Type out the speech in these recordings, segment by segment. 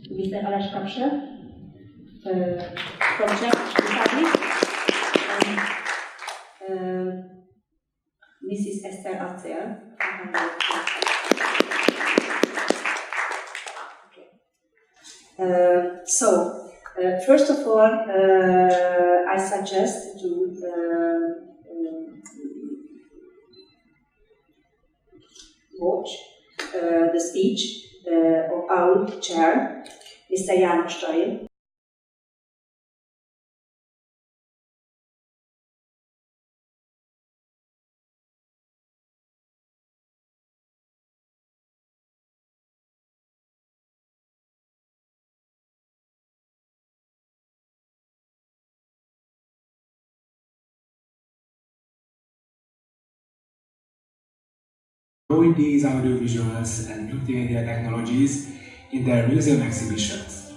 Mr. Aleš Kapše from Czech Republic, and Mrs. Esther Acel. First of all, I suggest to watch the speech of our chair, Mr. János Csai. Showing these audiovisuals and multimedia technologies in their museum exhibitions.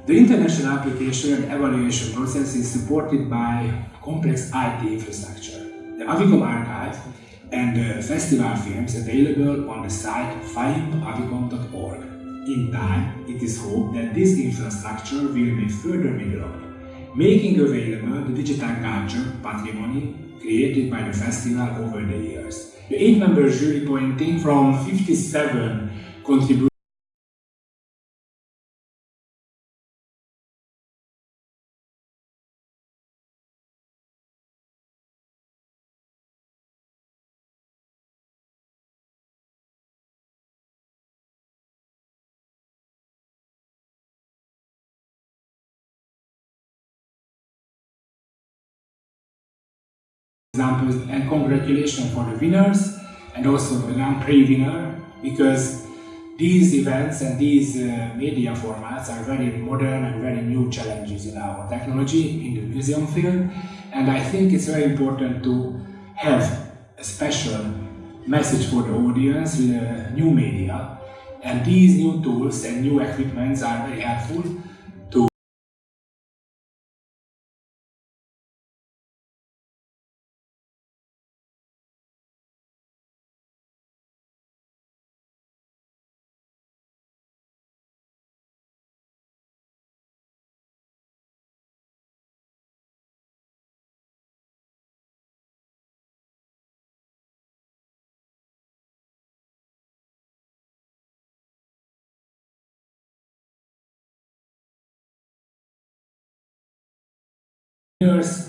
The international application and evaluation process is supported by complex IT infrastructure. The Avicom archive and festival films available on the site fileavicom.org. In time, it is hoped that this infrastructure will be further developed, making available the digital culture patrimony created by the festival over the years. The 8-member jury pointing from 57 contributions. Examples and congratulations for the winners and also the Grand Prix winner, because these events and these media formats are very modern and very new challenges in our technology in the museum field, and I think it's very important to have a special message for the audience with new media, and these new tools and new equipments are very helpful to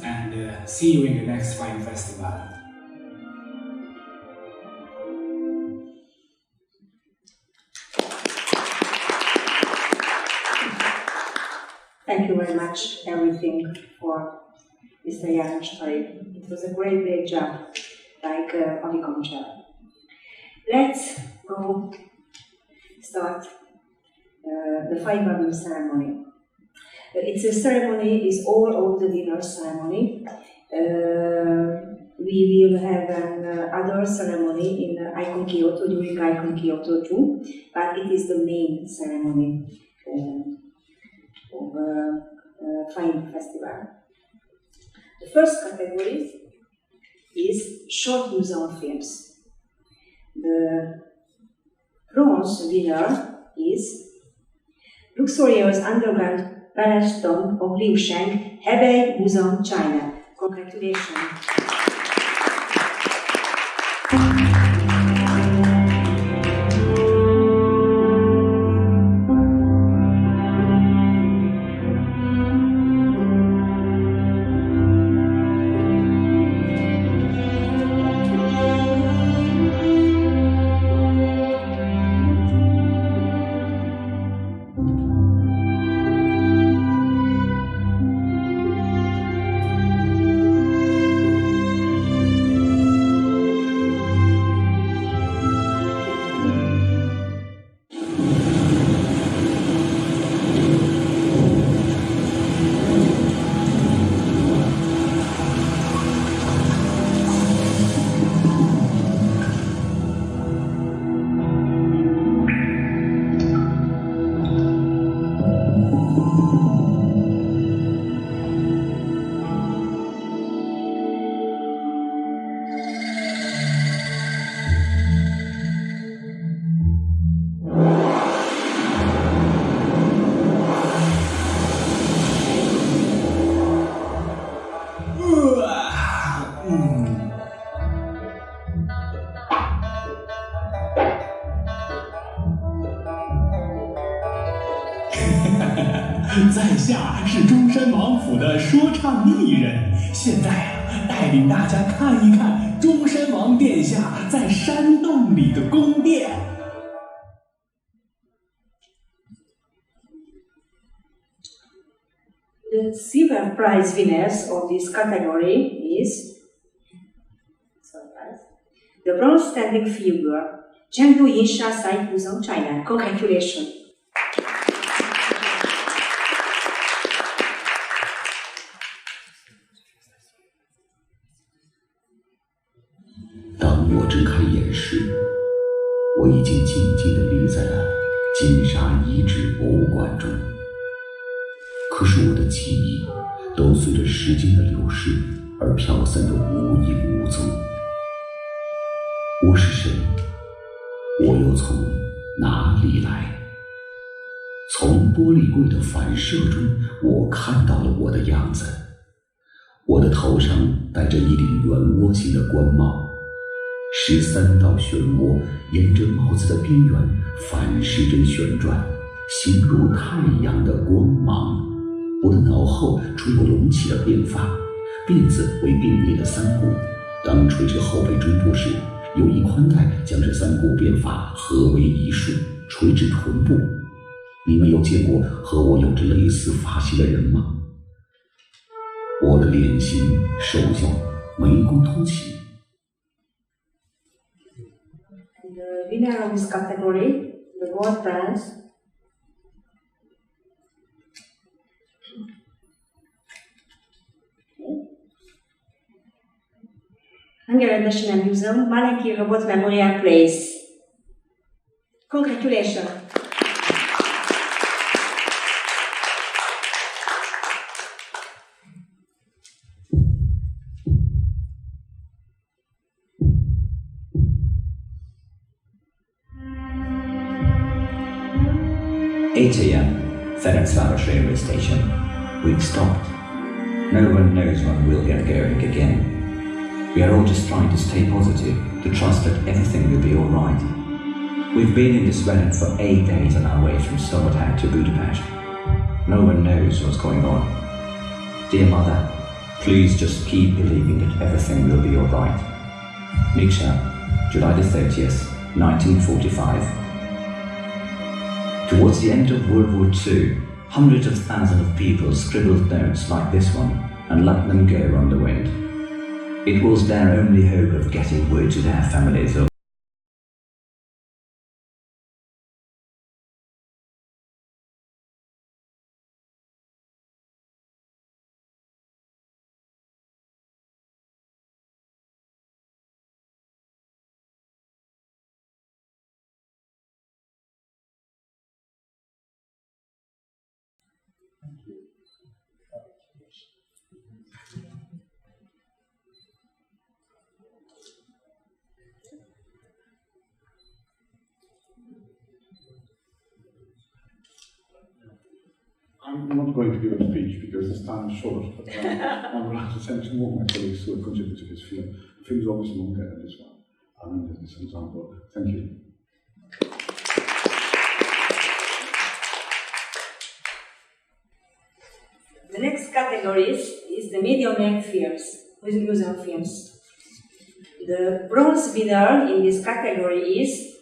and see you in the next Fine Festival. Thank you very much, everything, for Mr. János Csai. It was a great job, like Avicom chair. Let's go start the five-bubble ceremony. It's a ceremony, is all of the dinner ceremony. We will have another ceremony in Icon Kyoto, during Icon Kyoto too, but it is the main ceremony of Fine Festival. The first category is short museum films. The bronze winner is Luxurious Underground Palace Tomb of Liu Sheng, Hebei Museum, China. Congratulations. 在下是中山王府的说唱艺人，现在带领大家看一看中山王殿下在山洞里的宫殿。The silver prize winners of this category is the bronze standing figure, Chengdu Yinsha Site Museum, China. Congratulations. 当我睁开眼时，我已经静静地立在了金沙遗址博物馆中。可是我的记忆都随着时间的流逝而飘散得无影无踪。我是谁？我又从哪里来？从玻璃柜的反射中，我看到了我的样子。我的头上戴着一顶圆窝形的冠帽，13道漩涡沿着帽子的边缘反时针旋转，形如太阳的光芒。我的脑后垂有隆起的辫发，辫子为并列的三股，当垂至后背中部时，有一宽带将这三股辫发合为一束，垂至臀部。你们有见过和我有着类似发型的人吗？我的脸型瘦小，眉弓凸起。The winner of this category, the gold prize, Hungarian National Museum, Malenki Robot Memorial Place. Congratulations. Ferencváros railway station. We've stopped. No one knows when we'll get going again. We are all just trying to stay positive, to trust that everything will be alright. We've been in this Reddit for 8 days on our way from Slobodka to Budapest. No one knows what's going on. Dear Mother, please just keep believing that everything will be alright. Miksha, July the 30th, 1945. Towards the end of World War II, hundreds of thousands of people scribbled notes like this one and let them go on the wind. It was their only hope of getting word to their families I'm not going to give a speech because this time is short, but I would like to thank some of my colleagues who have contributed to this film. The film is always longer than this one. I mean, this is an example. Thank you. The next category is the medium length films, museum films. The bronze winner in this category is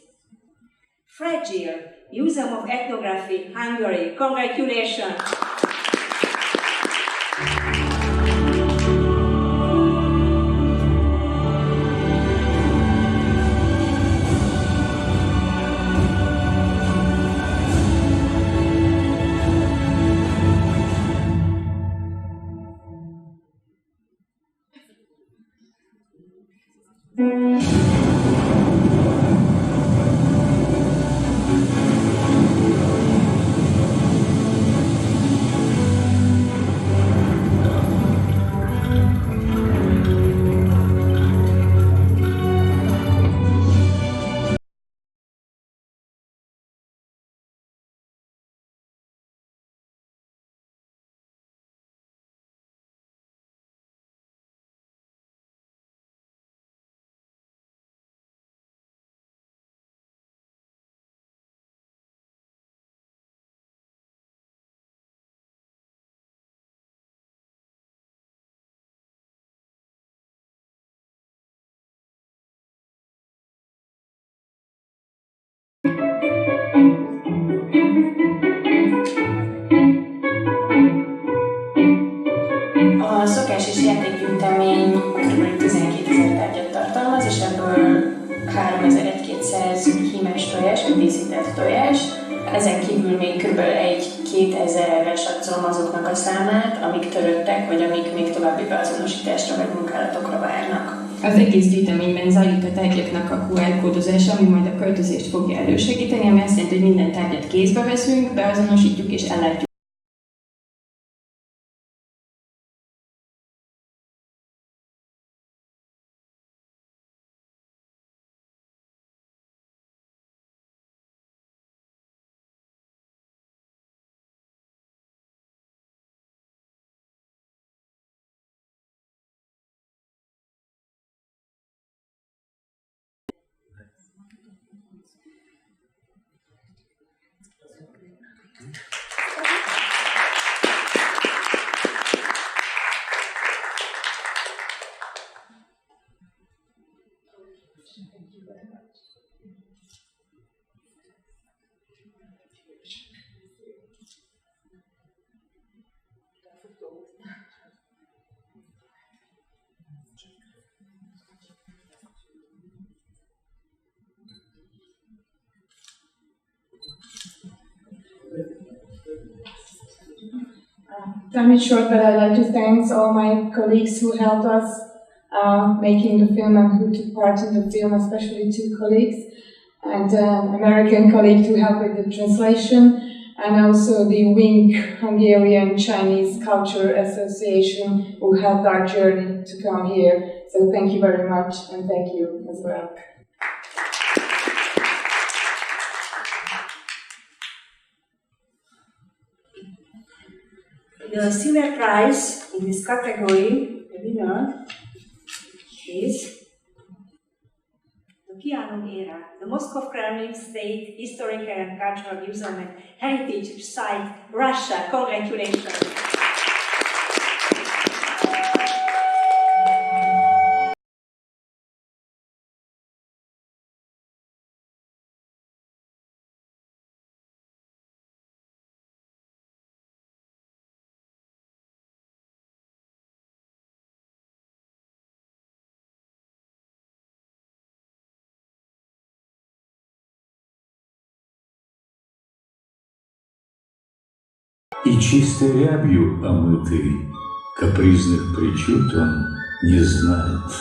Fragile, Museum of Ethnography, Hungary. Congratulations! még kb. 1-2000-re satszolom azoknak a számát, amik töröttek, vagy amik még további beazonosításra vagy munkálatokra várnak. Az egész gyűjteményben zajlik a tárgyaknak a QR kódozása, ami majd a költözést fogja elősegíteni, ami azt jelenti, hogy minden tárgyat kézbe veszünk, beazonosítjuk és ellátjuk. Time is short, but I'd like to thank all my colleagues who helped us making the film and who took part in the film, especially 2 colleagues, and an American colleague who helped with the translation, and also the WINC, Hungarian Chinese Culture Association, who helped our journey to come here. So thank you very much, and thank you as well. The silver prize in this category, the winner, is the Piano Era, the Moscow Kremlin State Historical and Cultural Museum and Heritage Site, Russia. Congratulations! И чистой рябью омытый, капризных причуд он не знает.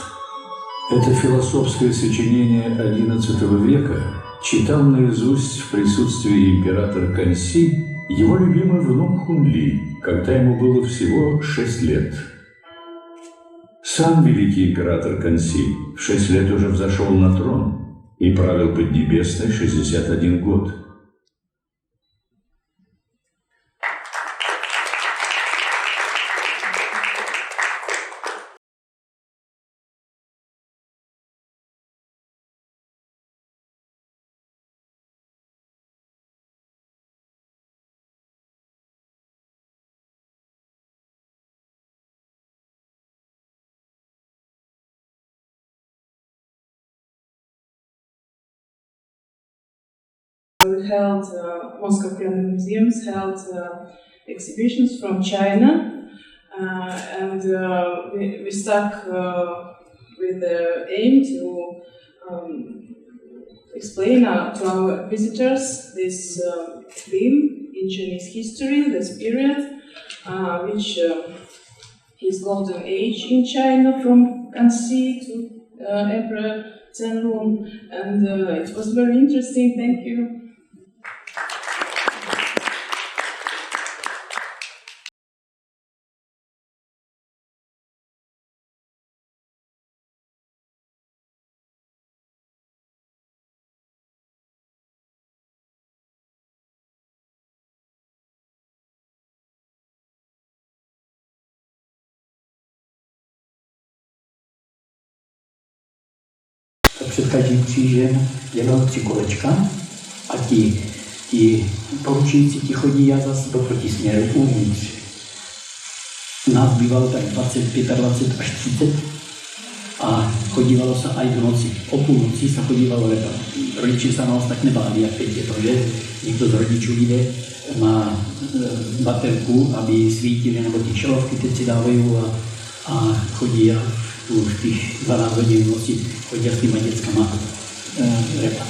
Это философское сочинение XI века читал наизусть в присутствии императора Канси его любимый внук Хунли, когда ему было всего 6 лет. Сам великий император Канси в 6 лет уже взошел на трон и правил Поднебесной 61 год. We held Moscow Kremlin Museums held exhibitions from China, and we stuck with the aim to explain to our visitors this theme in Chinese history, this period, which is golden age in China from Kansi to Emperor Zhenlong, and it was very interesting. Thank you. Před každým křížem dělal 3 kolečka a ti poručující ti chodí a zase do protisměru uvnitř. Nás bývalo tak 20, 25 až 30 a chodívalo se aj v noci. O půlnoci se chodívalo leta. Rodiče se nás tak nebáli, jak teď je to, že někdo z rodičů jde, má baterku, aby svítili, nebo ty čelovky teď si dávají a chodí a v těch 12 hodin v noci chodí s těma dětskama repat.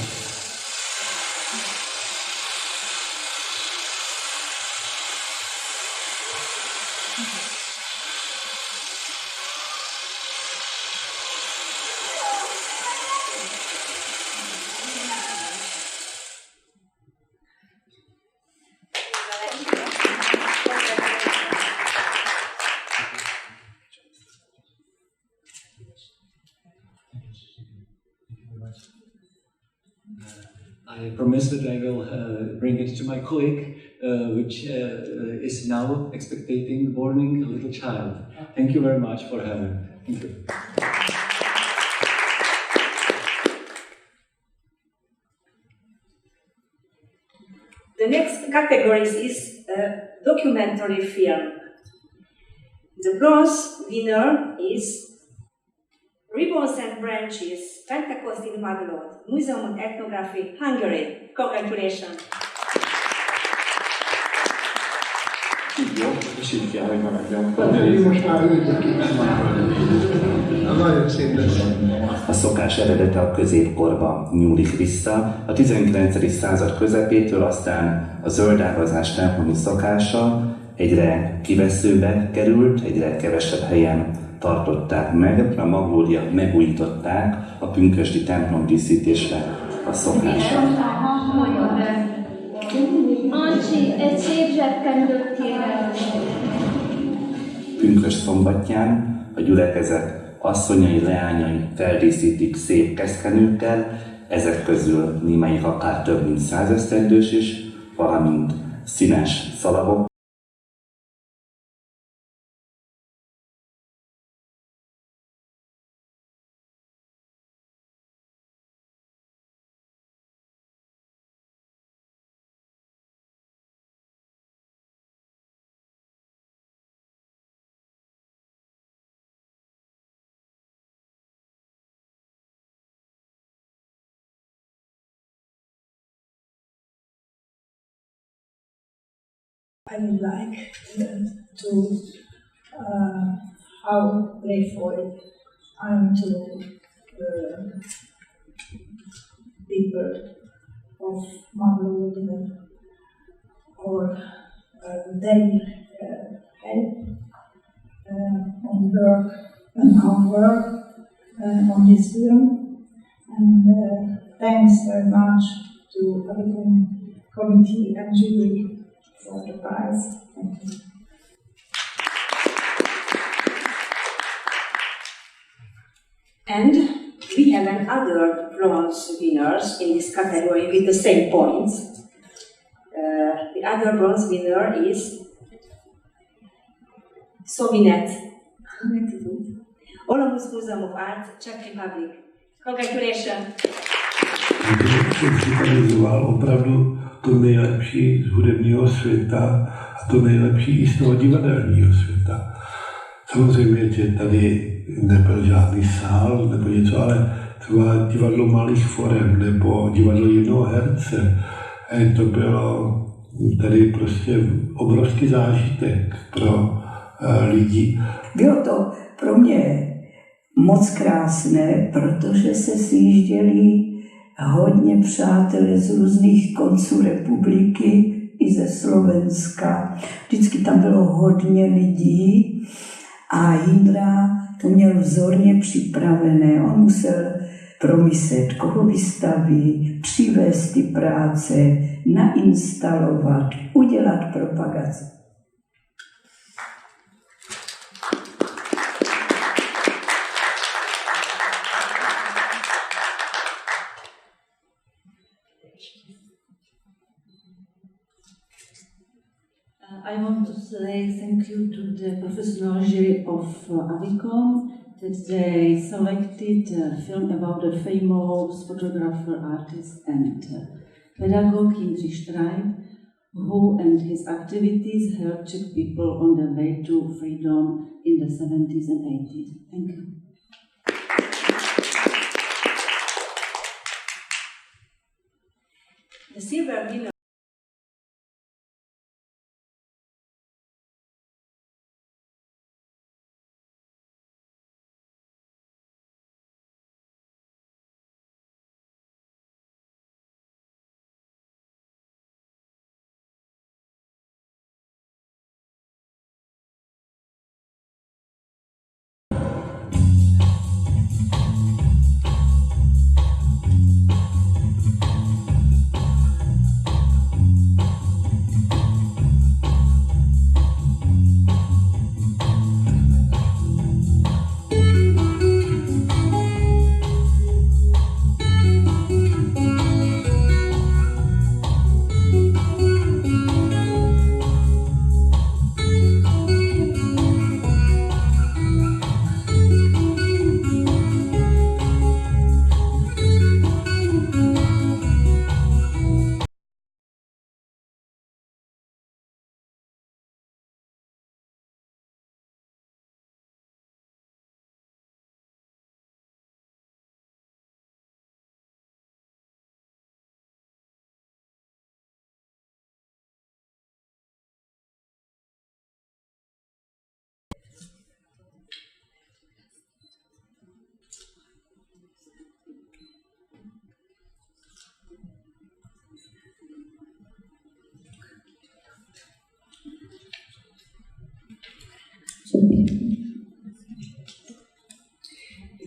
I promise that I will bring it to my colleague, which is now expecting born a little child. Thank you very much for having me. Thank you. The next category is documentary film. The bronze winner is Ribbons and Branches, Pentecost in Maghlod, Museum of Ethnography, Hungary. Congratulations! Jó, és így kell, hogy maradjon. Most már nagyon szép lesz. A szokás eredete a középkorba nyúlik vissza, a 19. század közepétől aztán a zöldágazás templomi szokása egyre kiveszőbe került, egyre kevesebb helyen tartották meg, a Maghlódiak megújították a pünkösdi templom díszítésre a szokását. Ancsi, egy szép zsebkendőt kérem. Pünkösd szombatján a gyülekezet asszonyai, leányai feldíszítik szép keszkenőkkel, ezek közül némelyik akár több mint 100 esztendős is, valamint színes szalagok. I would like to how grateful I'm to the people of Maghlod or their help on work and our work on this film, and thanks very much to the committee and jury for the prize. Thank you. And we have another bronze winners in this category with the same points. The other bronze winner is Sovinet, Olomouc Museum of Art, Czech Republic. Congratulations! Opravdu to nejlepší z hudebního světa a to nejlepší i z toho divadelního světa. Samozřejmě, že tady nebyl žádný sál nebo něco, ale třeba divadlo malých forem nebo divadlo jednoho herce. To bylo tady prostě obrovský zážitek pro lidi. Bylo to pro mě moc krásné, protože se sjížděli hodně přátelé z různých konců republiky i ze Slovenska. Vždycky tam bylo hodně lidí a Jindra to měl vzorně připravené. On musel promyslet, koho vystaví, přivést ty práce, nainstalovat, udělat propagaci. I want to say thank you to the professional jury of Avicom that they selected a film about a famous photographer, artist and pedagogue Jindřich Streib, who and his activities helped Czech people on their way to freedom in the 70s and 80s. Thank you. The silver winner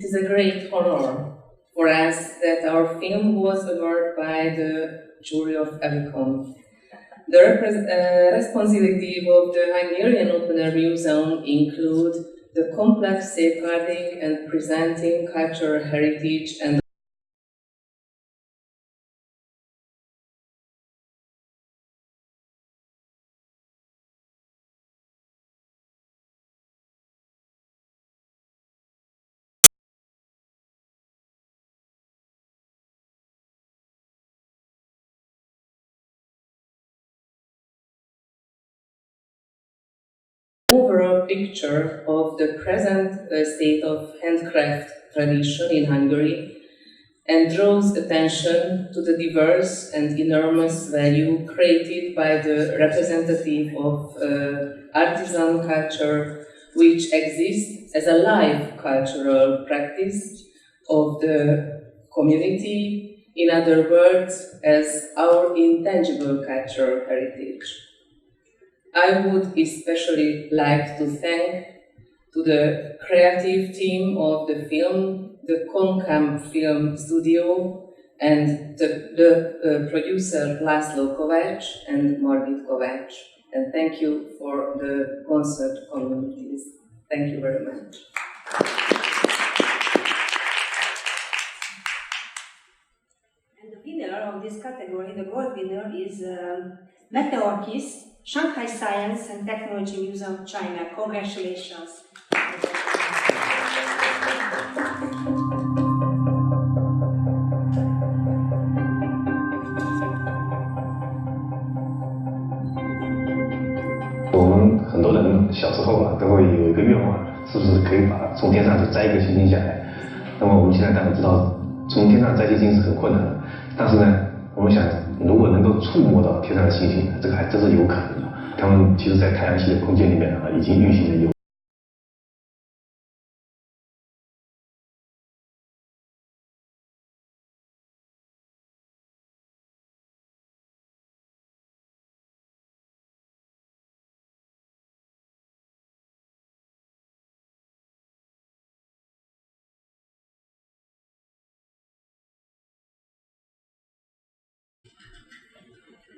is a great honor for us that our film was awarded by the jury of Avicon. The responsibility of the Hungarian Open Air Museum include the complex safeguarding and presenting cultural heritage and overall picture of the present state of handcraft tradition in Hungary and draws attention to the diverse and enormous value created by the representative of artisan culture, which exists as a live cultural practice of the community, in other words, as our intangible cultural heritage. I would especially like to thank to the creative team of the film, the Concam Film Studio, and the producer Laszlo Kovács and Margit Kovács. And thank you for the concert communities. Thank you very much. And the winner of this category, the gold winner, is Meteorkis, Shanghai Science and Technology Museum, China. Congratulations.我们很多人小时候都会有一个愿望，是不是可以从天上就摘一个星星下来？那么我们现在当然知道，从天上摘星星是很困难的，但是呢，我们想，如果能够触摸到天上的星星，这个还真是有可能的。他们其实，在太阳系的空间里面已经运行了有。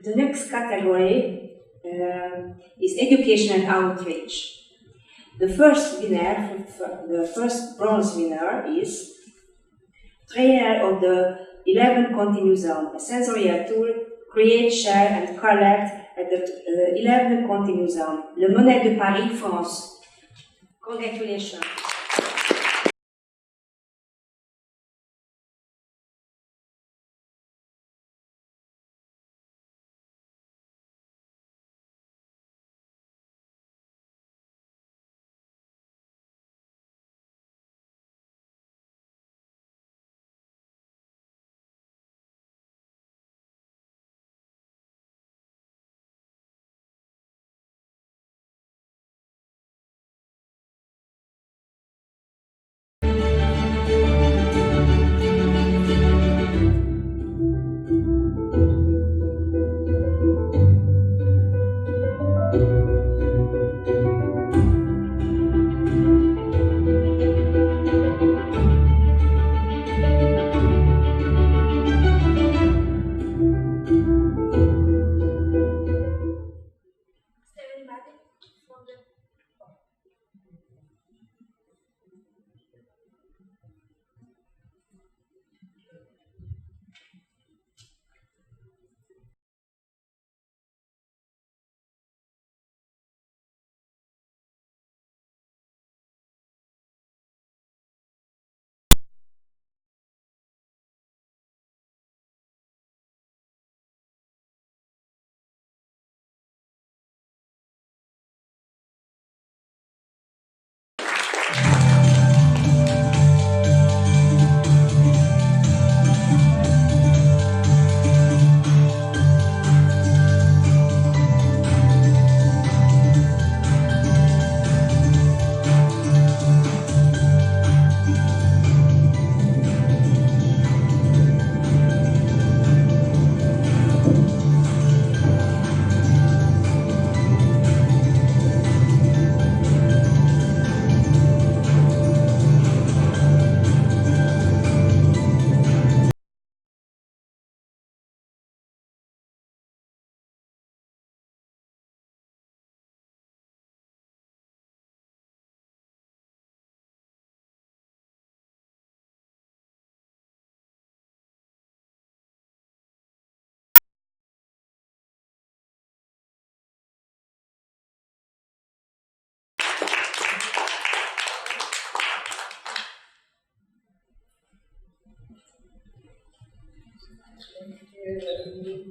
The next category is education and outreach. The first winner, the first bronze winner is trainer of the 11 Continuum, a sensorial tool, create, share and collect at the 11 Continuum, Le Monnaie de Paris, France. Congratulations.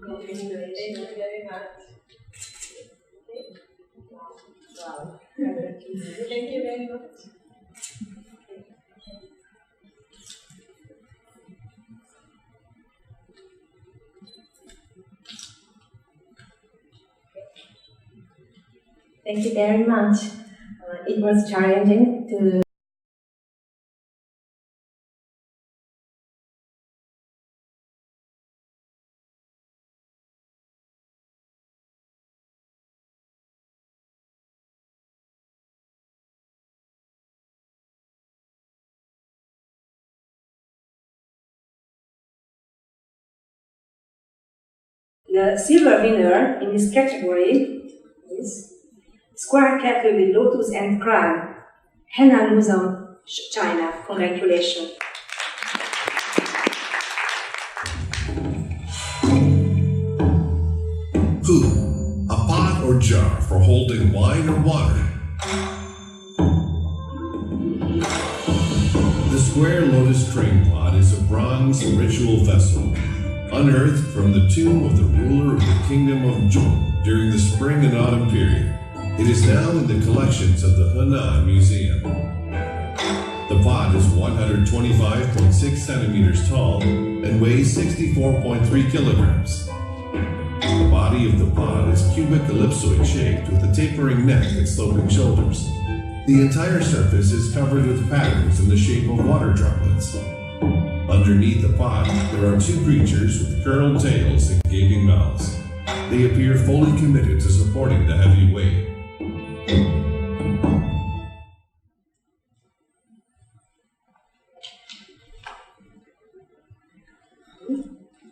Thank you very much. Wow. Thank you very much. Thank you very much. It was challenging to The silver winner in this category is Square Kettle with Lotus and Crown, Henan Museum, China. Congratulations. Who? A pot or jar for holding wine or water? The square lotus train pot is a bronze ritual vessel, unearthed from the tomb of the ruler of the kingdom of Zhou during the spring and autumn period. It is now in the collections of the Henan Museum. The pot is 125.6 centimeters tall and weighs 64.3 kilograms. The body of the pot is cubic ellipsoid shaped with a tapering neck and sloping shoulders. The entire surface is covered with patterns in the shape of water droplets. Underneath the pot, there are two creatures with curled tails and gaping mouths. They appear fully committed to supporting the heavy weight.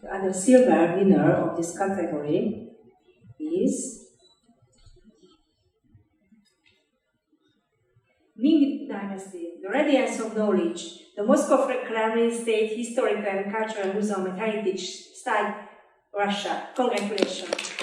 The other silver winner of this category is Ming Dynasty, the Radiance of Knowledge, the Moscow Kremlin State Historical and Cultural Museum and Heritage Site, Russia. Congratulations.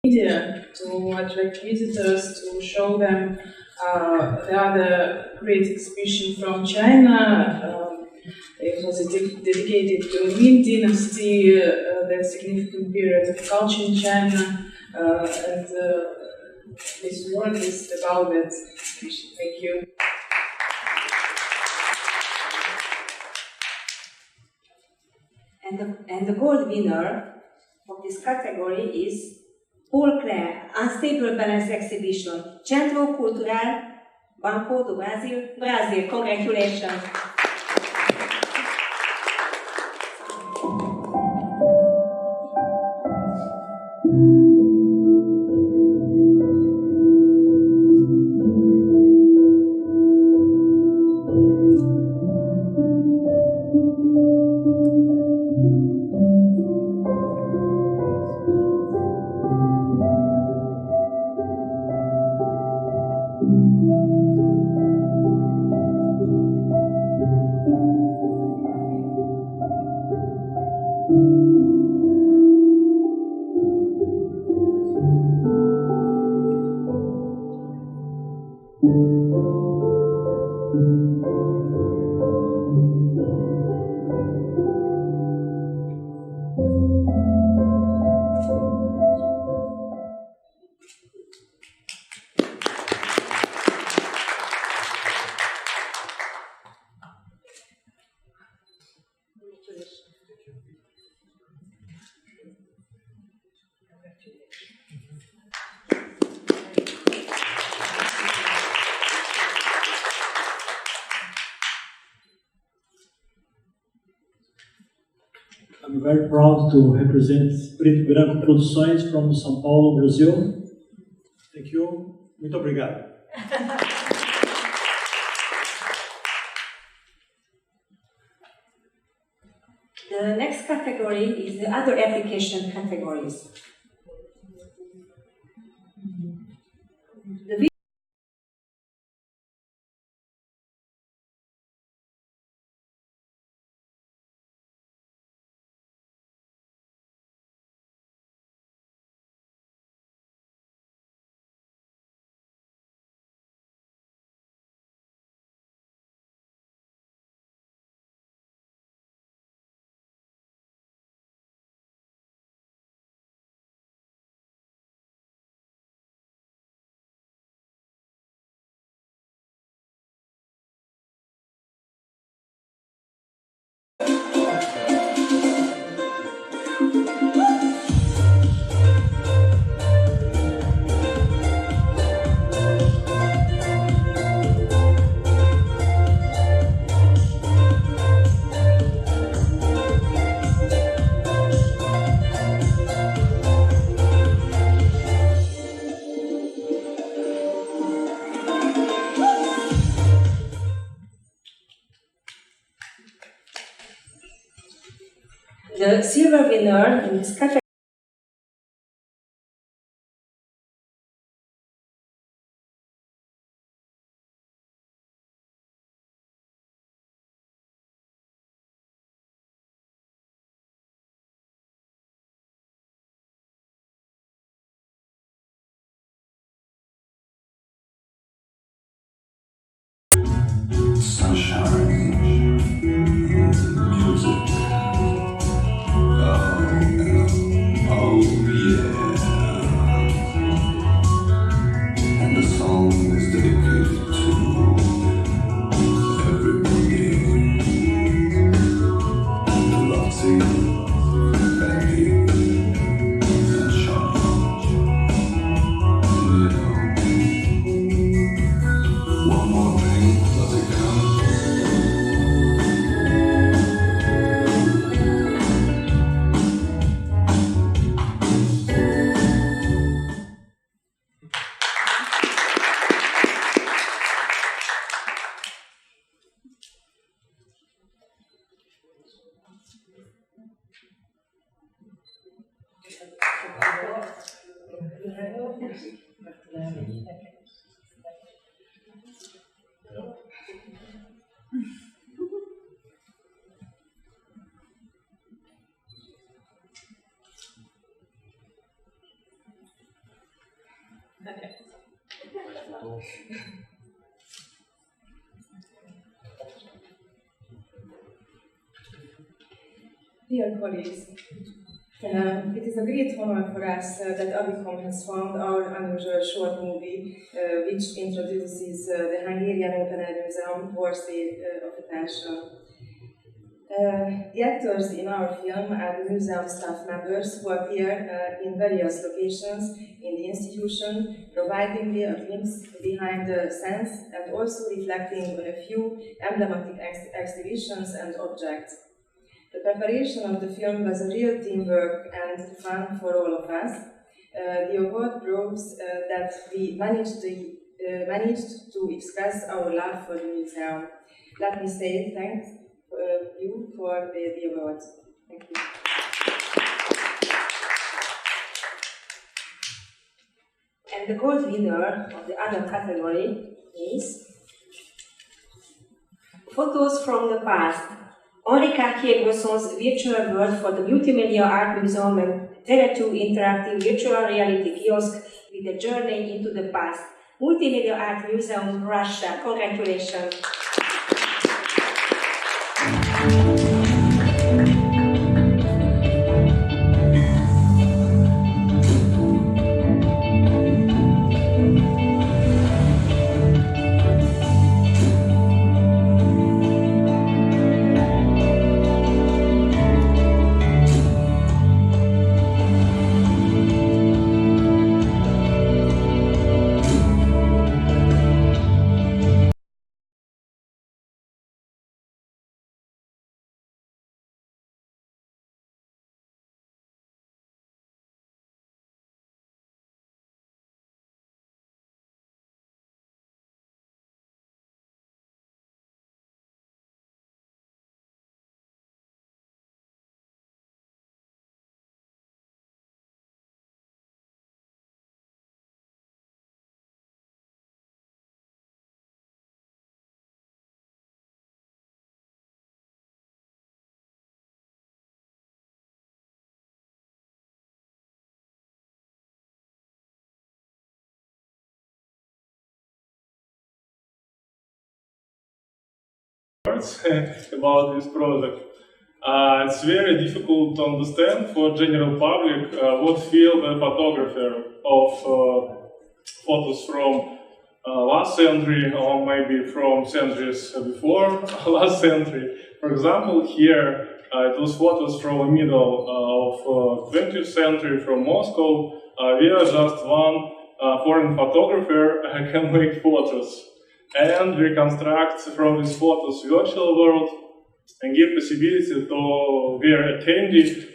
Media to attract visitors, to show them the other great exhibition from China. It was dedicated to Ming Dynasty, the significant period of culture in China, and this work is about that. Thank you. And the gold winner of this category is Paul Clare, Unstable Balance Exhibition, Centro Cultural Banco do Brasil, Brazil. Congratulations. I'm very proud to represent Preto Branco Produções from São Paulo, Brazil. Thank you. Muito obrigado. The next category is the other application categories. The silver winner in this category Sunshine, music. Oh yeah. And the song is dedicated to everybody. To Lottie, Becky, and Sean. You know, one more drink, does it count? Dear colleagues, it is a great honor for us that Avicom has found our unusual short movie, which introduces the Hungarian Open Air Museum worthy of attention. The actors in our film are the museum staff members who appear in various locations in the institution, providing a glimpse behind the scenes and also reflecting on a few emblematic exhibitions and objects. The preparation of the film was a real teamwork and fun for all of us. The award proves that we managed to express our love for the museum. Let me say thanks you for the award. Thank you. And the gold winner of the other category is Photos from the Past. Henri Cartier-Bresson's virtual world for the Multimedia Art Museum and Tele2 interactive virtual reality kiosk with a journey into the past. Multimedia Art Museum, Russia. Congratulations. words about this project. It's very difficult to understand for general public what field a photographer of photos from last century or maybe from centuries before last century. For example, here it was photos from the middle of 20th century from Moscow. We are just one foreign photographer can make photos and reconstruct from these photos virtual world and give possibility to their attendee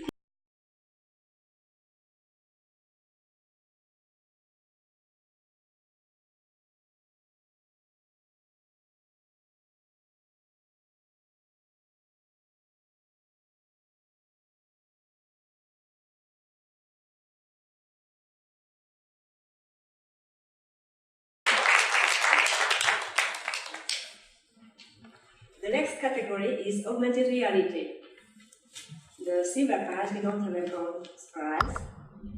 The next category is augmented reality. The silver prize, we don't have a bronze prize.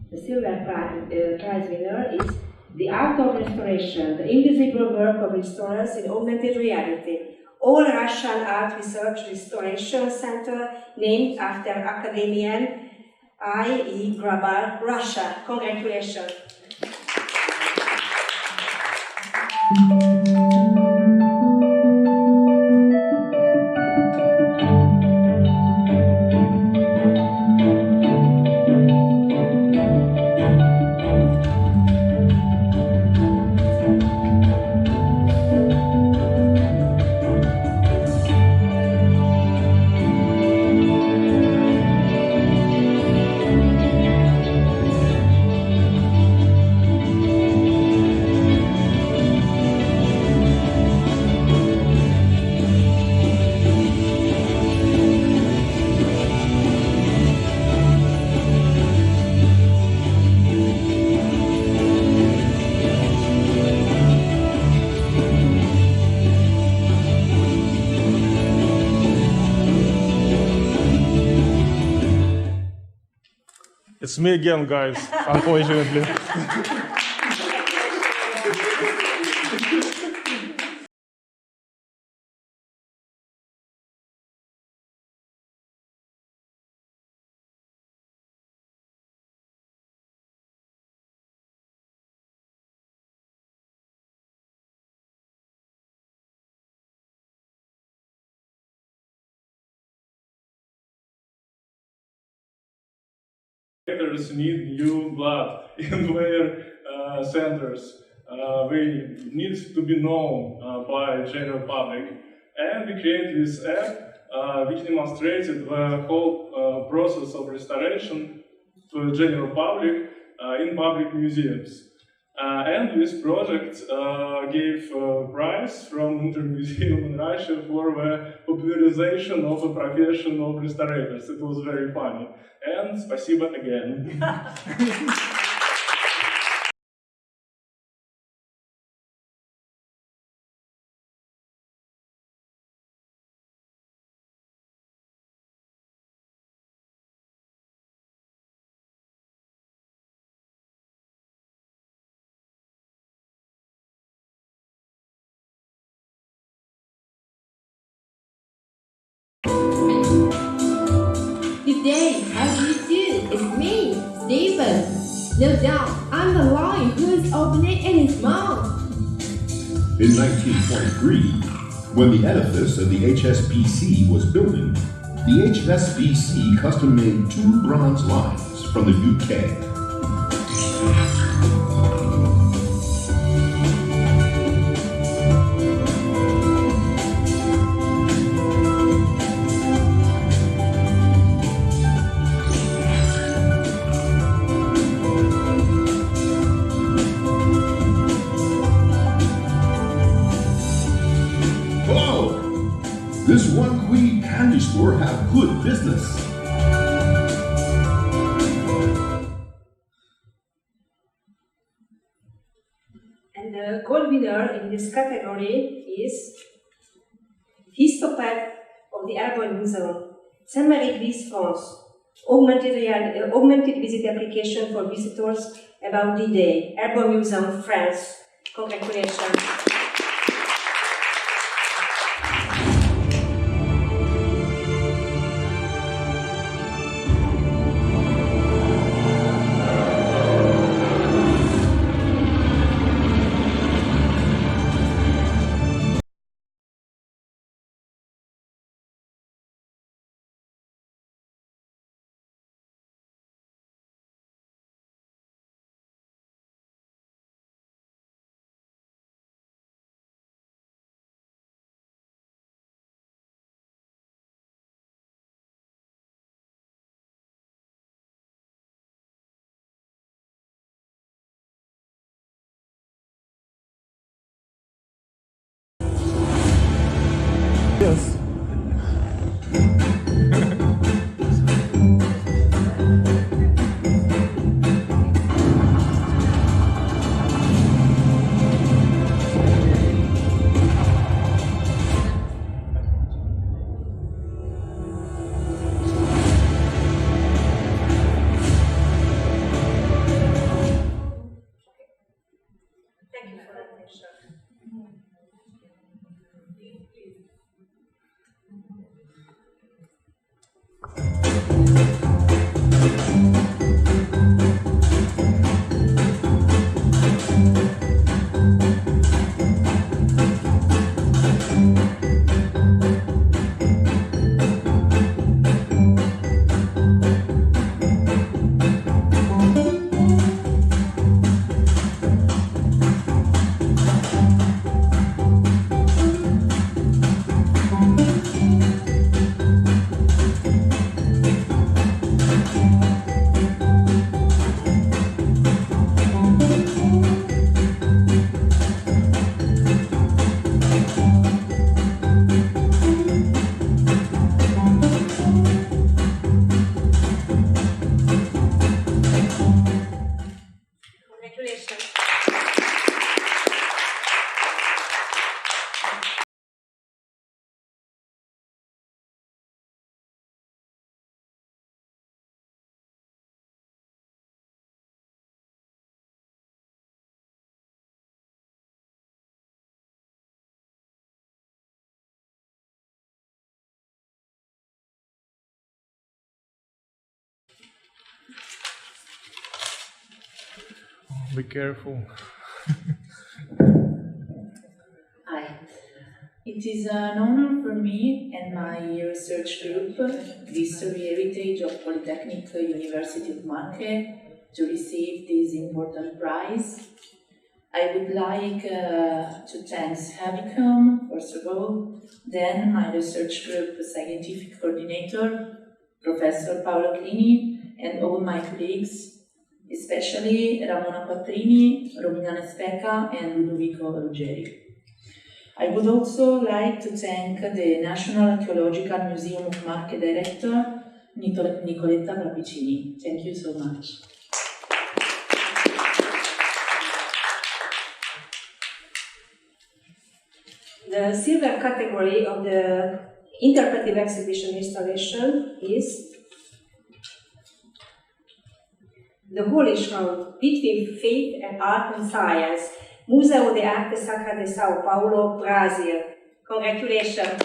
The silver prize winner is The Art of Restoration, the invisible work of restorers in augmented reality. All Russian Art Research Restoration Center named after academician I.E. Grabar, Russia. Congratulations. It's me again, guys, unfortunately. Need new blood in their centers. They need to be known by general public, and we created this app which demonstrated the whole process of restoration to the general public in public museums. And this project gave a prize from Intermuseum in Russia for the popularization of the profession of restorators. It was very funny. And спасибо again. Good day, how do you do? It's me, Stephen. No doubt, I'm the lion who is opening in his mouth. In 1923, when the edifice of the HSBC was building, the HSBC custom-made 2 bronze lions from the UK. This one queen candy store have good business. And the gold winner in this category is Histopad of the Airborne Museum, Saint-Marie-Église, France. Augmented visit application for visitors about D-Day, Airborne Museum, France. Congratulations. Be careful. Hi. It is an honor for me and my research group, the History Heritage of Polytechnic University of Marche, to receive this important prize. I would like to thank Havicom, first of all, then my research group scientific coordinator, Professor Paolo Clini, and all my colleagues, especially Ramona Quattrini, Romina Nespeka, and Ludovico Ruggeri. I would also like to thank the National Archaeological Museum of Marche Director, Nicoletta Rapicini. Thank you so much. The silver category of the interpretive exhibition installation is The Holy Shroud Between Faith and Art and Science, Museo de Arte Sacra de Sao Paulo, Brazil. Congratulations.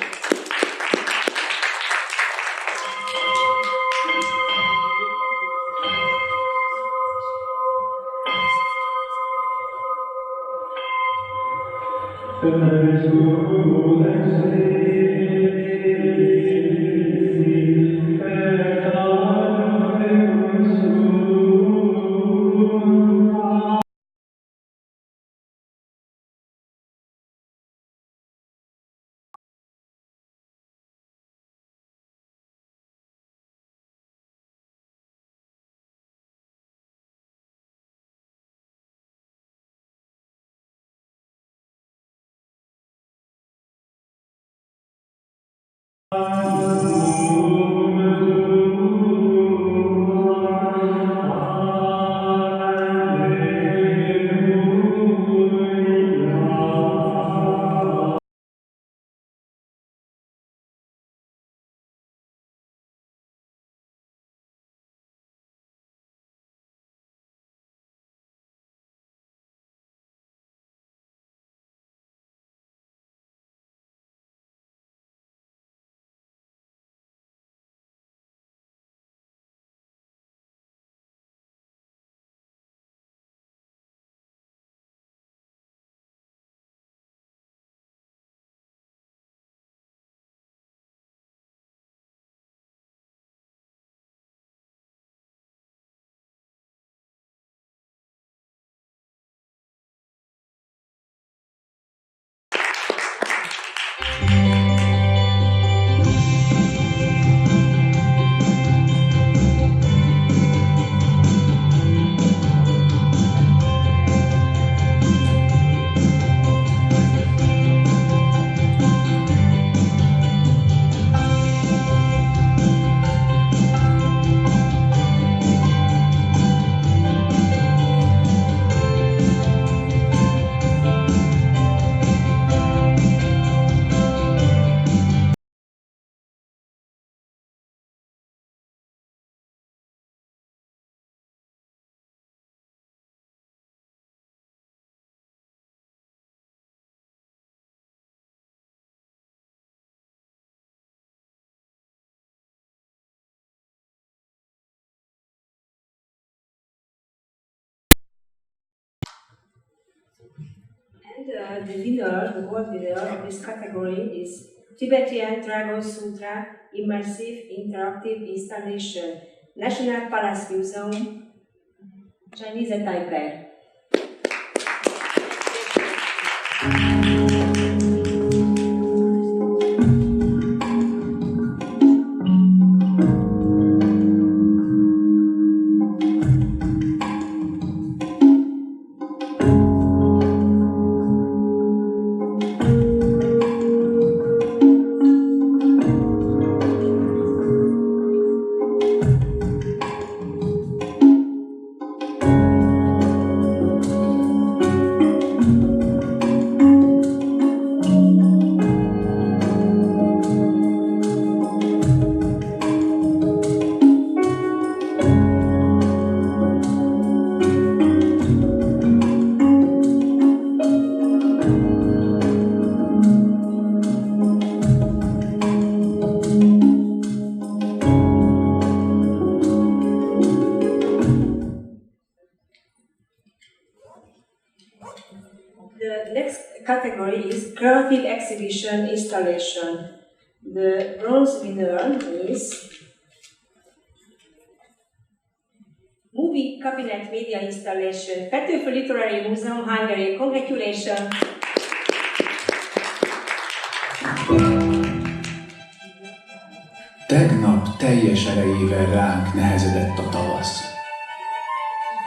And the winner, the gold winner of this category is Tibetan Dragon Sutra Immersive Interactive Installation, National Palace Museum, Chinese Taipei. The next category is creative exhibition installation. The bronze winner is Movie Cabinet Media Installation, Petőfi Literary Museum, Hungary. Congratulations! Tegnap teljes erejével ránk nehezedett a tavasz.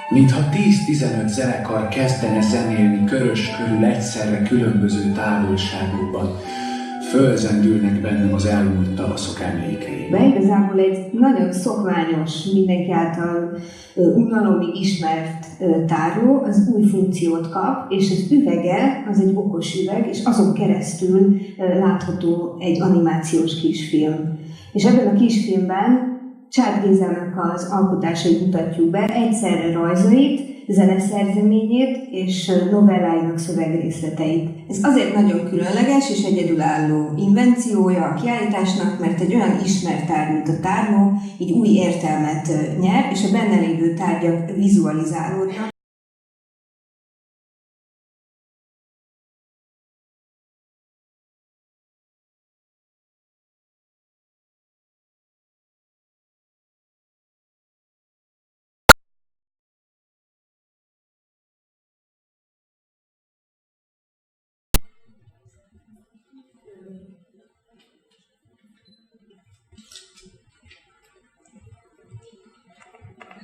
Mintha 10-15 zenekar kezdene zenélni körös körül egyszerre különböző távolságokban, fölzendülnek bennem az elmúlt tavaszok emlékei. De igazából egy nagyon szokványos, mindenki által unalomig ismert tároló, az új funkciót kap, és az üvege az egy okos üveg, és azon keresztül látható egy animációs kisfilm. És ebben a kisfilmben Csák Gézának az alkotásait mutatjuk be, egyszerre rajzait, zeneszerzeményét és novelláinak szövegrészleteit. Ez azért nagyon különleges és egyedülálló invenciója a kiállításnak, mert egy olyan ismert tárgy, mint a tárló, így új értelmet nyer, és a benne lévő tárgyak vizualizálódnak.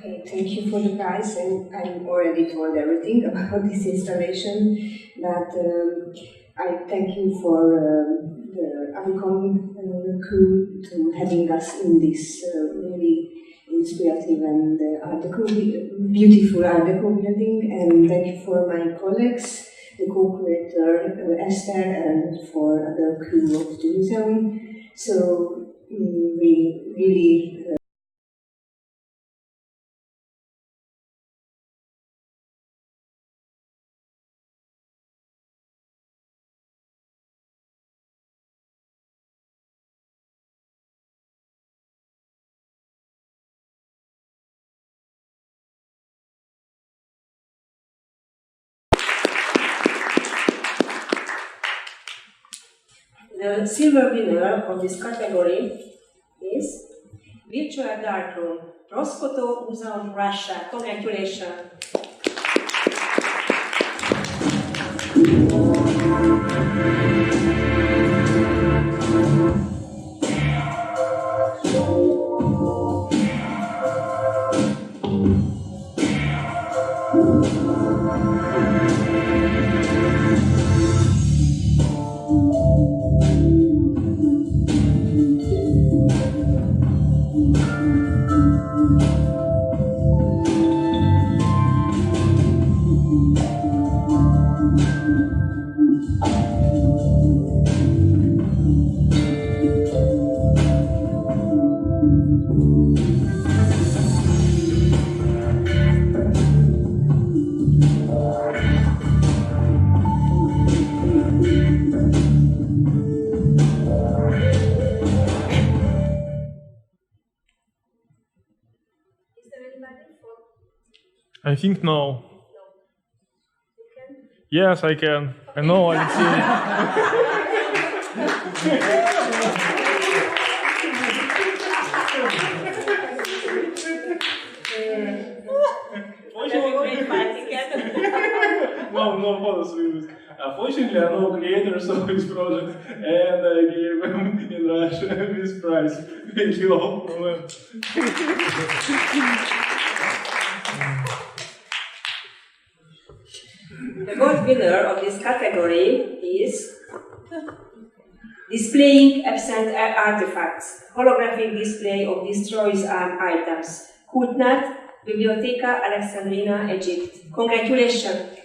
Okay, thank you for the prize, and I already told everything about this installation, but I thank you for the Avicom crew to having us in this really inspirative and beautiful Art Deco building, and thank you for my colleagues, the co-creator Esther, and for the crew of the museum. So we really The silver winner of this category is Virtual Darkroom, Roskoto Museum, Russia. Congratulations! I think no. Yes, I can. I know, Alexei. No photos with this. Fortunately, I know creators of this project, and I gave them in Russia this prize. Thank you all. The gold winner of this category is Displaying Absent Artifacts, Holographic Display of Destroyed Items, Kutnat, Biblioteca Alexandrina, Egypt. Congratulations!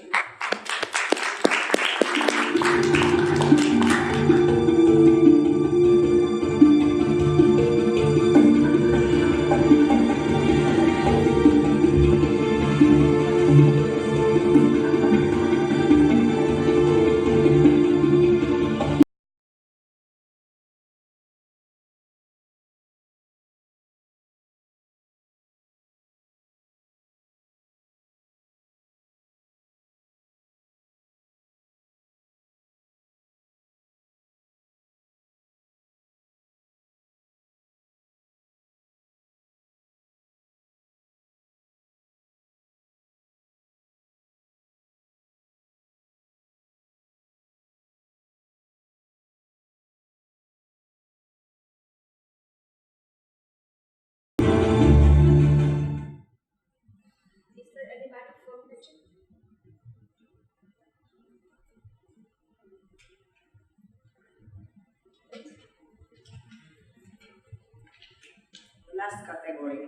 last category.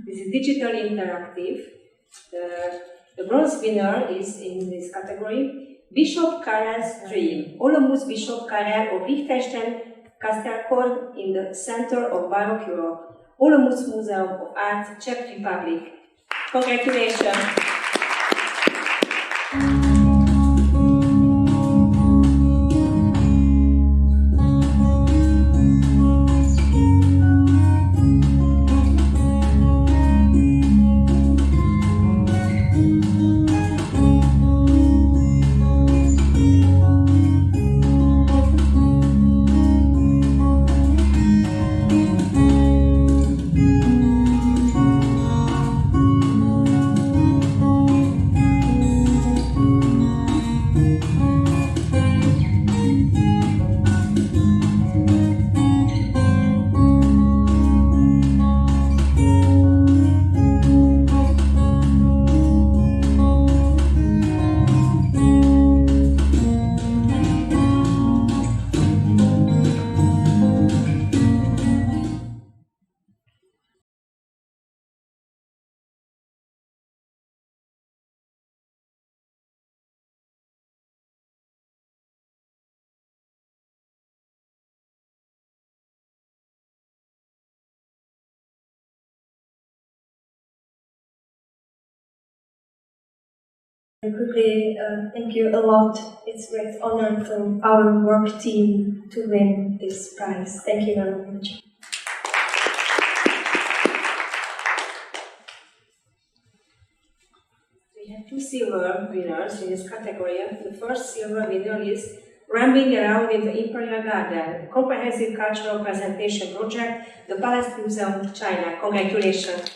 This is digital interactive. The bronze winner is in this category Bishop Karel's Dream, Olomouc Bishop Karel of Liechtenstein Kastelkorn in the center of Baroque Europe, Olomouc Museum of Art, Czech Republic. Congratulations! Quickly, thank you a lot. It's a great honor from our work team to win this prize. Thank you very much. We have two silver winners in this category. The first silver winner is Rambling Around in the Imperial Garden, comprehensive cultural presentation project, the Palace Museum, China. Congratulations.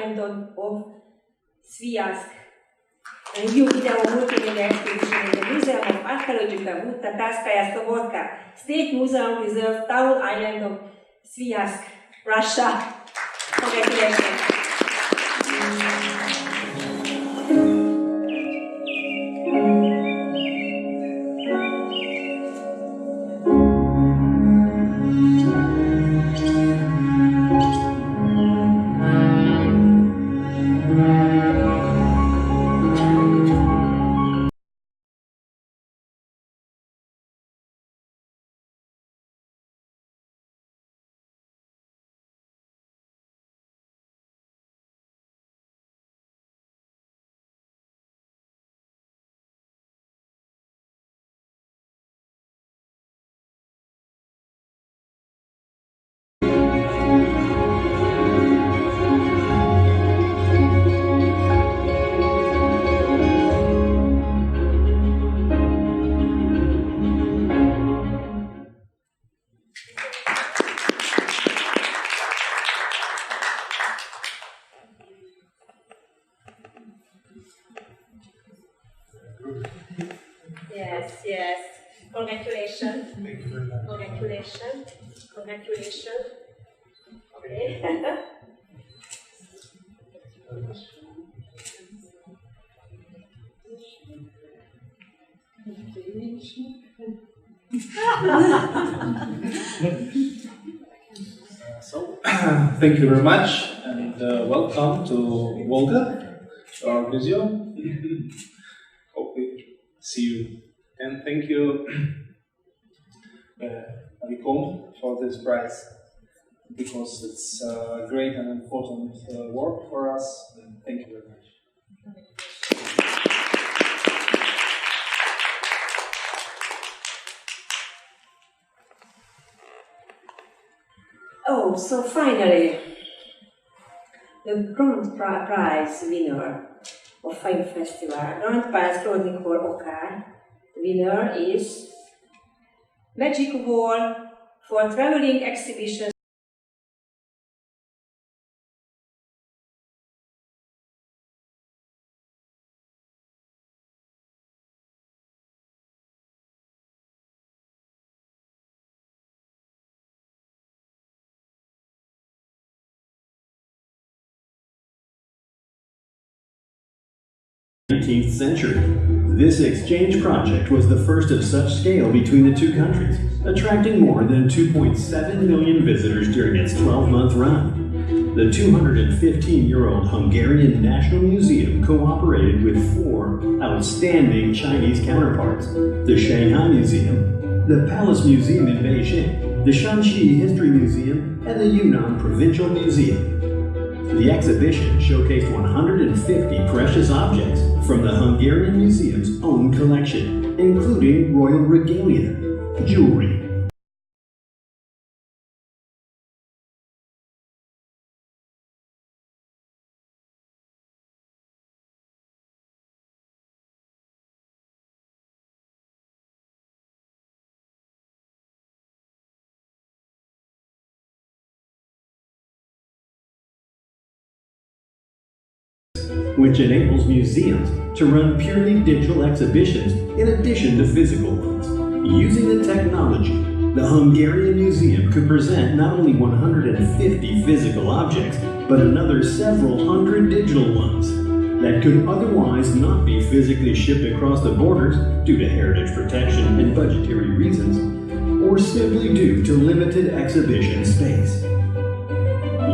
Of Sviazk, a new video multimedia exhibition in the Museum of Archaeological Wood Tatarskaya Sobotka, State Museum Reserve Town Island of Sviazk, Russia. Congratulations. Yes, yes. Congratulations. Thank you very much. Congratulations. Congratulations. Okay. So, thank you very much, and welcome to Volga, to our museum. Hope we see you. And thank you, Avicom, for this prize, because it's great and important work for us. And thank you very much. Oh, so finally, the Grand Prize winner of Film Festival, Grand Prize Claude Nicole Okar. The winner is Magic Wall for Traveling Exhibition. In the 19th century. This exchange project was the first of such scale between the two countries, attracting more than 2.7 million visitors during its 12-month run. The 215-year-old Hungarian National Museum cooperated with 4 outstanding Chinese counterparts: the Shanghai Museum, the Palace Museum in Beijing, the Shanxi History Museum, and the Yunnan Provincial Museum. The exhibition showcased 150 precious objects from the Hungarian Museum's own collection, including royal regalia, jewelry, which enables museums to run purely digital exhibitions in addition to physical ones. Using the technology, the Hungarian Museum could present not only 150 physical objects, but another several hundred digital ones that could otherwise not be physically shipped across the borders due to heritage protection and budgetary reasons, or simply due to limited exhibition space.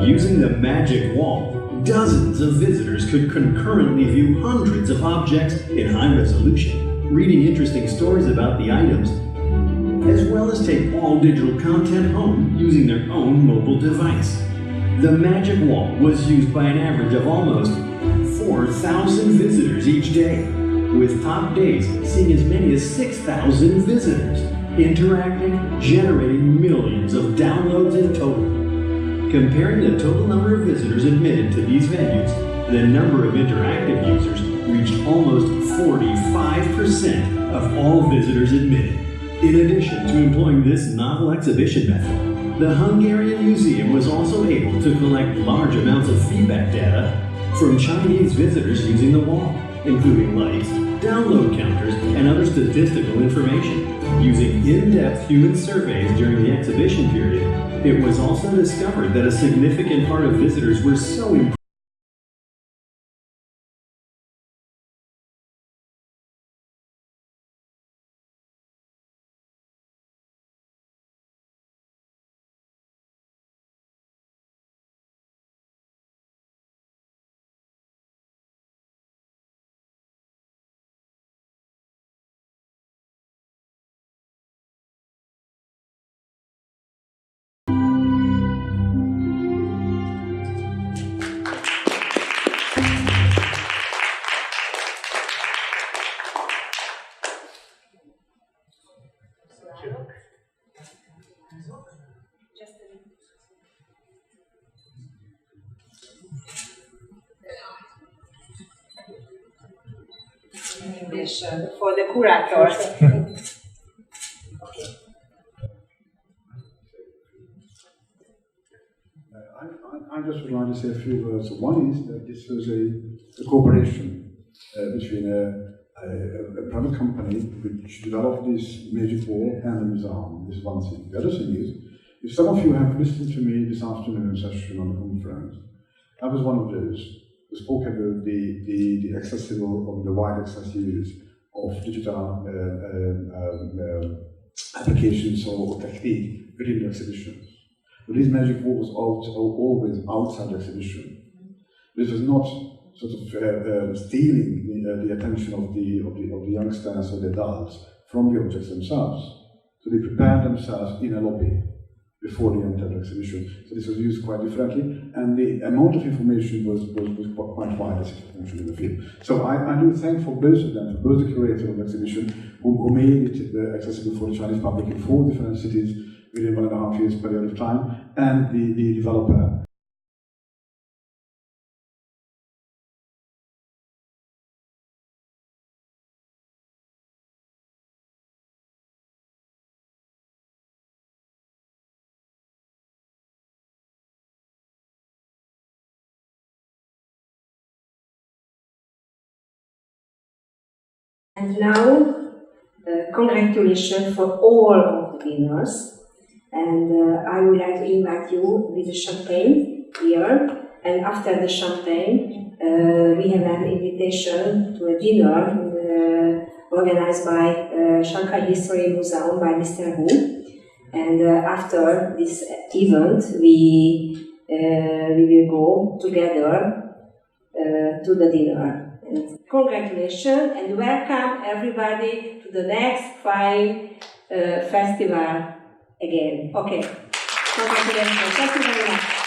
Using the Magic Wall, dozens of visitors could concurrently view hundreds of objects in high resolution, reading interesting stories about the items, as well as take all digital content home using their own mobile device. The Magic Wall was used by an average of almost 4,000 visitors each day, with top days seeing as many as 6,000 visitors, interacting, generating millions of downloads in total. Comparing the total number of visitors admitted to these venues, the number of interactive users reached almost 45% of all visitors admitted. In addition to employing this novel exhibition method, the Hungarian Museum was also able to collect large amounts of feedback data from Chinese visitors using the wall, including likes, download counters, and other statistical information. Using in-depth human surveys during the exhibition period, it was also discovered that a significant part of visitors were so impressed for the curators. I just would like to say a few words. One is that this was a cooperation between a private company which developed this magic wall and a museum. This is one thing. The other thing is, if some of you have listened to me this afternoon session on the conference, I was one of those who spoke about the accessible or the wide access use of digital applications or technique within the exhibitions. But this magic wall was always outside the exhibition. This was not sort of stealing the attention of the youngsters or the adults from the objects themselves. So they prepared themselves in a lobby before they entered the exhibition. So this was used quite differently, and the amount of information was quite wide as it mentioned in the film. So I do thank for both of them, for both the curator of the exhibition, who made it accessible for the Chinese public in 4 different cities within 1.5 years period of time, and the developer. And now, congratulations for all of the winners. And I would like to invite you with the champagne here. And after the champagne, we have an invitation to a dinner organized by Shanghai History Museum by Mr. Hu. And after this event, we will go together to the dinner. And congratulations and welcome everybody to the next festival again. Okay. Congratulations. Thank you very much.